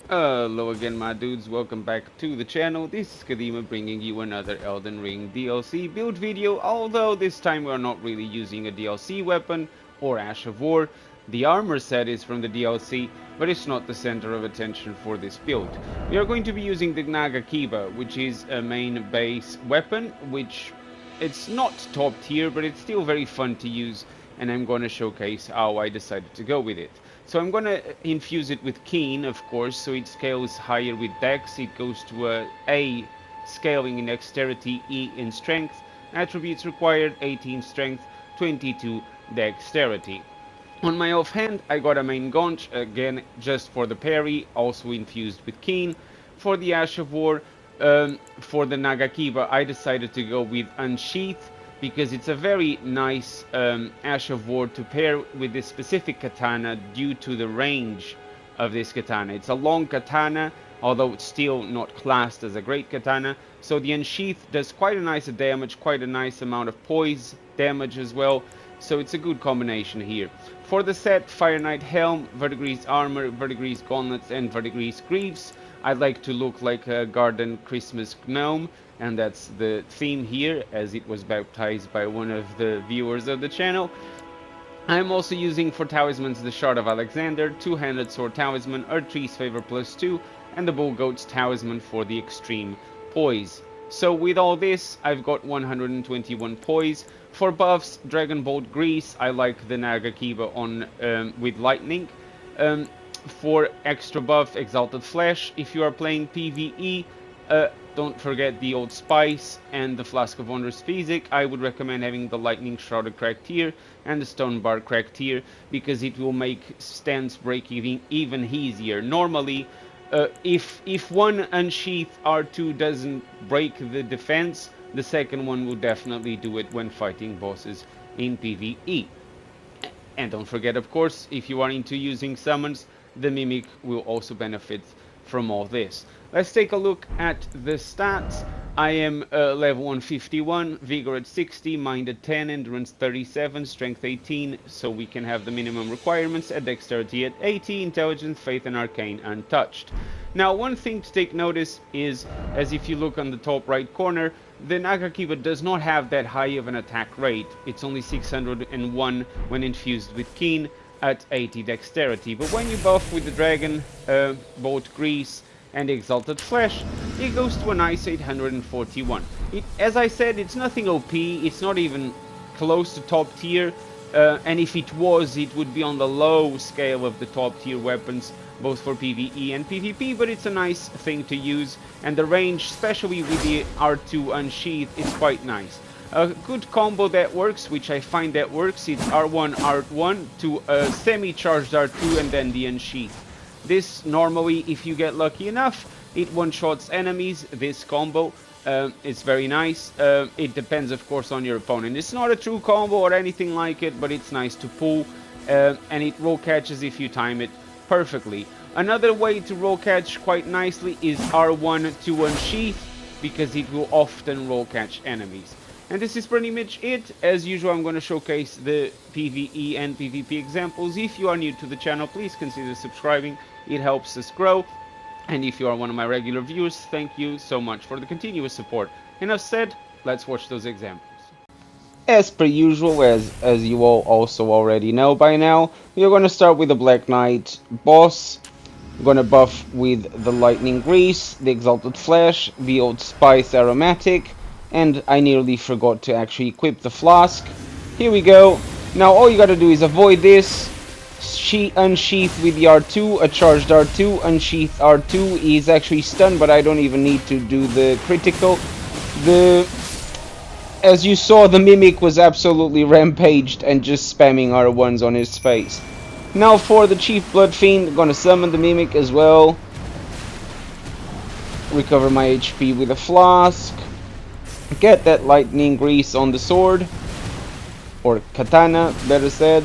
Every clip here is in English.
Hello again my dudes, welcome back to the channel. This is Kadima bringing you another Elden Ring DLC build video, although this time we are not really using a DLC weapon or Ash of War. The armor set is from the DLC, but it's not the center of attention for this build. We are going to be using the Nagakiba, which is a main base weapon, which it's not top tier, but it's still very fun to use, and I'm going to showcase how I decided to go with it. So I'm going to infuse it with Keen, of course, so it scales higher with Dex. It goes to A scaling in Dexterity, E in Strength. Attributes required 18 Strength, 22 Dexterity. On my offhand, I got a main Gaunch, again just for the parry, also infused with Keen. For the Ash of War, for the Nagakiba, I decided to go with Unsheath because it's a very nice Ash of War to pair with this specific katana due to the range of this katana. It's a long katana, although it's still not classed as a great katana. So the Unsheath does quite a nice damage, quite a nice amount of poise damage as well. So it's a good combination here. For the set, Fire Knight Helm, Verdigris Armor, Verdigris Gauntlets, and Verdigris Greaves. I'd like to look like a garden Christmas gnome, and that's the theme here, as it was baptized by one of the viewers of the channel. I'm also using for talismans the Shard of Alexander, Two-Handed Sword Talisman, Earth-Tree's Favor +2, and the Bull Goat's Talisman for the extreme poise. So with all this, I've got 121 poise. For buffs, Dragon Bolt Grease, I like the Nagakiba on with Lightning. For extra buff, Exalted Flesh. If you are playing PvE, don't forget the Old Spice and the Flask of Wondrous Physic. I would recommend having the Lightning Shrouded Cracked Tear and the Stone Bar Cracked Tear because it will make stance breaking even easier. Normally, if one Unsheath R2 doesn't break the defense, the second one will definitely do it when fighting bosses in PvE. And don't forget, of course, if you are into using summons, the Mimic will also benefit from all this. Let's take a look at the stats. I am level 151, Vigor at 60, Mind at 10, Endurance 37, Strength 18, so we can have the minimum requirements, at Dexterity at 80, Intelligence, Faith, and Arcane untouched. Now, one thing to take notice is, as if you look on the top right corner, the Nagakiba does not have that high of an attack rate. It's only 601 when infused with Keen at 80 Dexterity. But when you buff with the Dragon Bolt Grease and Exalted Flesh, it goes to a nice 841. As I said, it's nothing OP, it's not even close to top tier, and if it was, it would be on the low scale of the top tier weapons, both for PvE and PvP, but it's a nice thing to use, and the range, especially with the R2 Unsheath, is quite nice. A good combo that works, which I find that works, it's R1, R1 to a semi-charged R2 and then the Unsheath. This normally, if you get lucky enough, it one-shots enemies, this combo. It's very nice. It depends, of course, on your opponent. It's not a true combo or anything like it, but it's nice to pull, and it roll catches if you time it perfectly. Another way to roll catch quite nicely is R1 to Unsheath, because it will often roll catch enemies. And this is pretty much it. As usual, I'm going to showcase the PvE and PvP examples. If you are new to the channel, please consider subscribing. It helps us grow. And if you are one of my regular viewers, thank you so much for the continuous support. Enough said, let's watch those examples. As per usual, as you all also already know by now, we are going to start with the Black Knight boss. I'm going to buff with the Lightning Grease, the Exalted Flesh, the Old Spice Aromatic, and I nearly forgot to actually equip the Flask. Here we go. Now all you gotta do is avoid this. Unsheath with the R2, a charged R2, Unsheath R2. He's actually stunned, but I don't even need to do the critical. As you saw, the Mimic was absolutely rampaged and just spamming R1s on his face. Now for the Chief Blood Fiend, I'm gonna summon the Mimic as well. Recover my HP with a Flask. Get that Lightning Grease on the sword. Or katana, better said.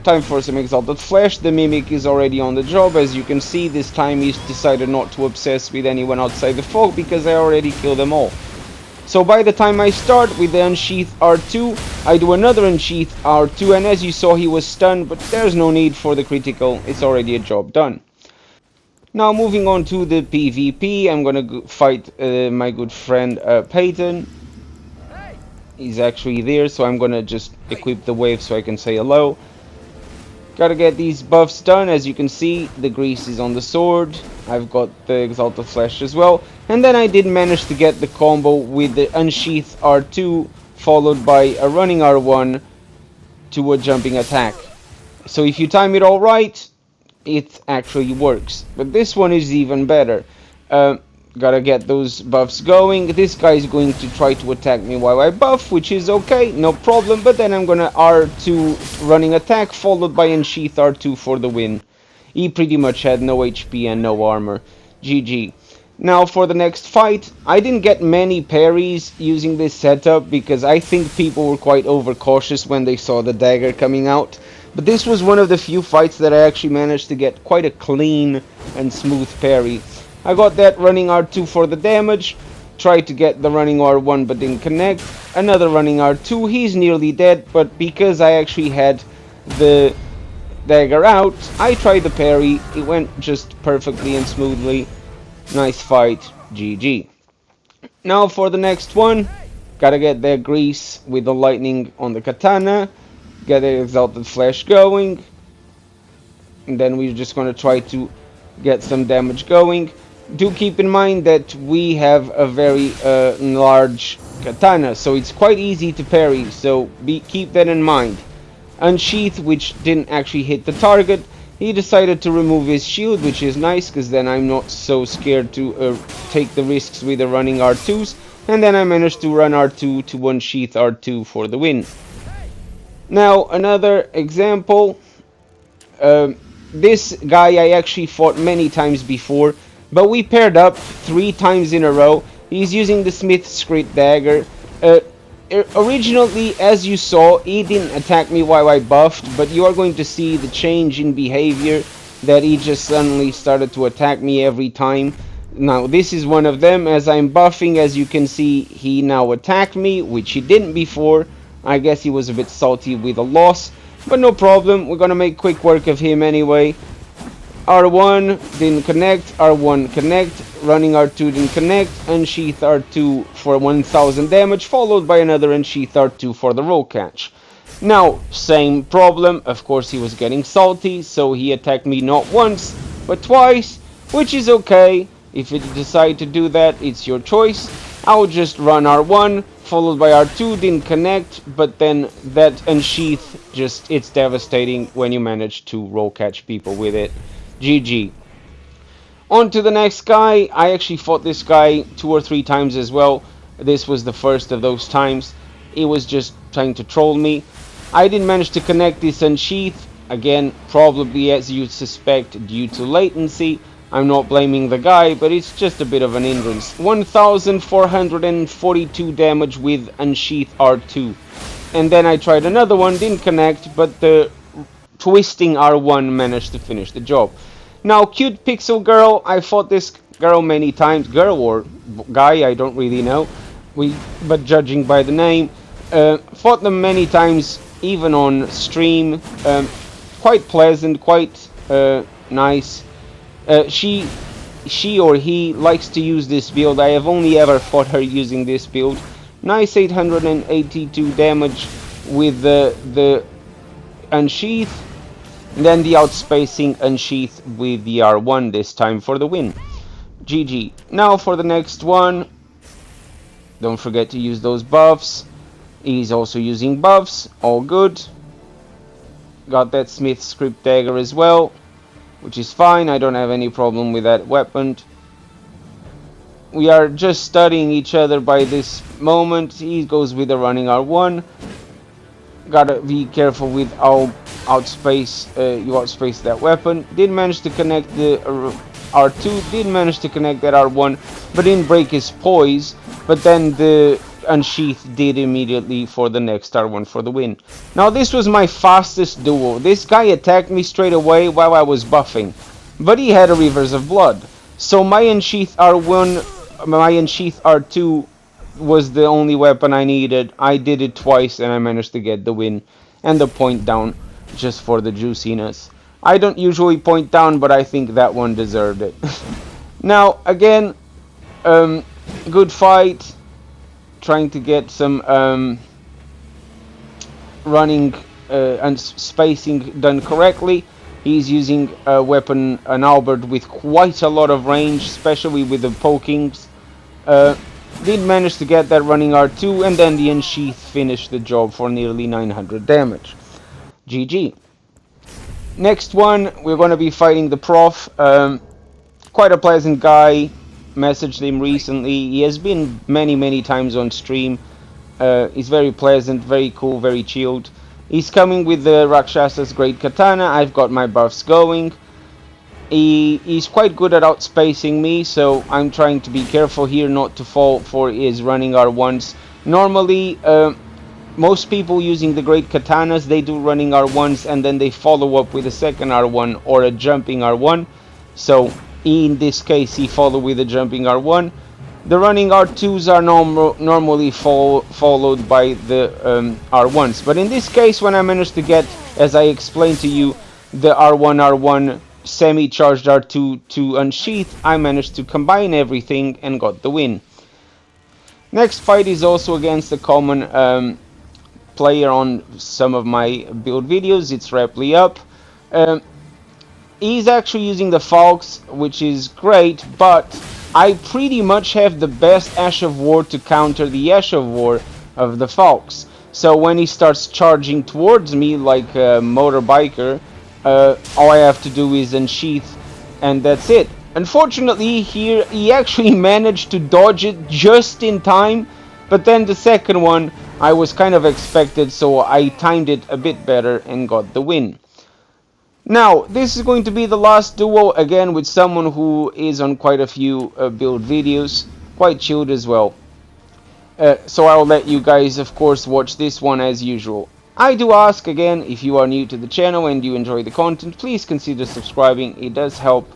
Time for some Exalted Flesh. The Mimic is already on the job. As you can see, this time he's decided not to obsess with anyone outside the folk because I already killed them all. So by the time I start with the Unsheath R2, I do another Unsheath R2, and as you saw, he was stunned, but there's no need for the critical. It's already a job done. Now moving on to the PvP, I'm gonna fight my good friend Peyton. He's actually there, so I'm gonna just equip the wave so I can say hello. Gotta get these buffs done. As you can see, the grease is on the sword. I've got the Exalted Flesh as well. And then I did manage to get the combo with the Unsheath R2 followed by a running R1 to a jumping attack. So if you time it all right, it actually works. But this one is even better. Gotta get those buffs going. This guy is going to try to attack me while I buff, which is okay, no problem. But then I'm gonna R2 running attack followed by Unsheath R2 for the win. He pretty much had no HP and no armor. GG. Now for the next fight, I didn't get many parries using this setup because I think people were quite overcautious when they saw the dagger coming out. But this was one of the few fights that I actually managed to get quite a clean and smooth parry. I got that running R2 for the damage, tried to get the running R1 but didn't connect, another running R2, he's nearly dead, but because I actually had the dagger out, I tried the parry, it went just perfectly and smoothly. Nice fight, GG. Now for the next one, gotta get the grease with the lightning on the katana, get the Exalted Flesh going, and then we're just gonna try to get some damage going. Do keep in mind that we have a very large katana, so it's quite easy to parry, so keep that in mind. Unsheath, which didn't actually hit the target, he decided to remove his shield, which is nice, because then I'm not so scared to take the risks with the running R2s, and then I managed to run R2 to Unsheath R2 for the win. Now, another example, this guy I actually fought many times before, but we paired up 3 times in a row. He's using the Smith's Script dagger. Originally, as you saw, he didn't attack me while I buffed, but you are going to see the change in behavior, that he just suddenly started to attack me every time. Now, this is one of them. As I'm buffing, as you can see, he now attacked me, which he didn't before. I guess he was a bit salty with a loss, but no problem. We're gonna make quick work of him anyway. R1 didn't connect, R1 connect, running R2 didn't connect, Unsheath R2 for 1000 damage, followed by another Unsheath R2 for the roll catch. Now, same problem, of course he was getting salty, so he attacked me not once, but twice, which is okay. If you decide to do that, it's your choice. I'll just run R1, followed by R2, didn't connect, but then that Unsheath, it's devastating when you manage to roll catch people with it. GG. On to the next guy. I actually fought this guy 2 or 3 times as well. This was the first of those times. He was just trying to troll me. I didn't manage to connect this Unsheath. Again, probably as you'd suspect due to latency. I'm not blaming the guy, but it's just a bit of an hindrance. 1442 damage with Unsheath R2. And then I tried another one, didn't connect, but the twisting R1 managed to finish the job. Now, cute pixel girl, I fought this girl many times, girl or guy, I don't really know, but judging by the name, fought them many times, even on stream. Quite pleasant, quite nice. She or he likes to use this build. I have only ever fought her using this build. Nice 882 damage with the Unsheath. And then the outspacing Unsheath with the R1 this time for the win. GG. Now for the next one. Don't forget to use those buffs. He's also using buffs. All good. Got that Smith's Script dagger as well, which is fine. I don't have any problem with that weapon. We are just studying each other by this moment. He goes with the running R1. Gotta be careful with how you outspace that weapon. Did manage to connect the R2, did manage to connect that R1, but didn't break his poise. But then the Unsheath did immediately for the next R1 for the win. Now this was my fastest duo. This guy attacked me straight away while I was buffing, but he had a reverse of blood. So my Unsheath R1, my Unsheath R2 was the only weapon I needed. I did it twice and I managed to get the win and the point down just for the juiciness. I don't usually point down, but I think that one deserved it. Now, again, good fight. Trying to get some running and spacing done correctly. He's using a weapon, an halberd, with quite a lot of range, especially with the pokings. Did manage to get that running R2, and then the Unsheath finished the job for nearly 900 damage. GG. Next one, we're going to be fighting the Prof. Quite a pleasant guy. Messaged him recently. He has been many times on stream. He's very pleasant, very cool, very chilled. He's coming with the Rakshasa's Great Katana. I've got my buffs going. He's quite good at outspacing me, so I'm trying to be careful here not to fall for his running R1s. Normally, most people using the Great Katanas, they do running R1s and then they follow up with a second R1 or a jumping R1. So in this case, he followed with a jumping R1. The running R2s are normally followed by the R1s. But in this case, when I managed to get, as I explained to you, the R1 semi-charged R2 to Unsheath, I managed to combine everything and got the win. Next fight is also against a common player on some of my build videos. It's Reply Up. He's actually using the Falx, which is great, but I pretty much have the best Ash of War to counter the Ash of War of the Falx. So when he starts charging towards me like a motorbiker, all I have to do is Unsheath, and that's it. Unfortunately, here he actually managed to dodge it just in time, but then the second one I was kind of expected, so I timed it a bit better and got the win. Now, this is going to be the last duo, again with someone who is on quite a few build videos, quite chilled as well. So I'll let you guys, of course, watch this one as usual. I do ask again, if you are new to the channel and you enjoy the content, please consider subscribing. It does help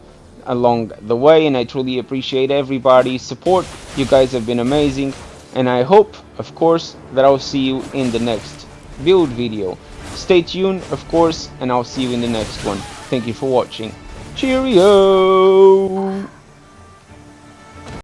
along the way, and I truly appreciate everybody's support. You guys have been amazing, and I hope, of course, that I'll see you in the next build video. Stay tuned, of course, and I'll see you in the next one. Thank you for watching. Cheerio!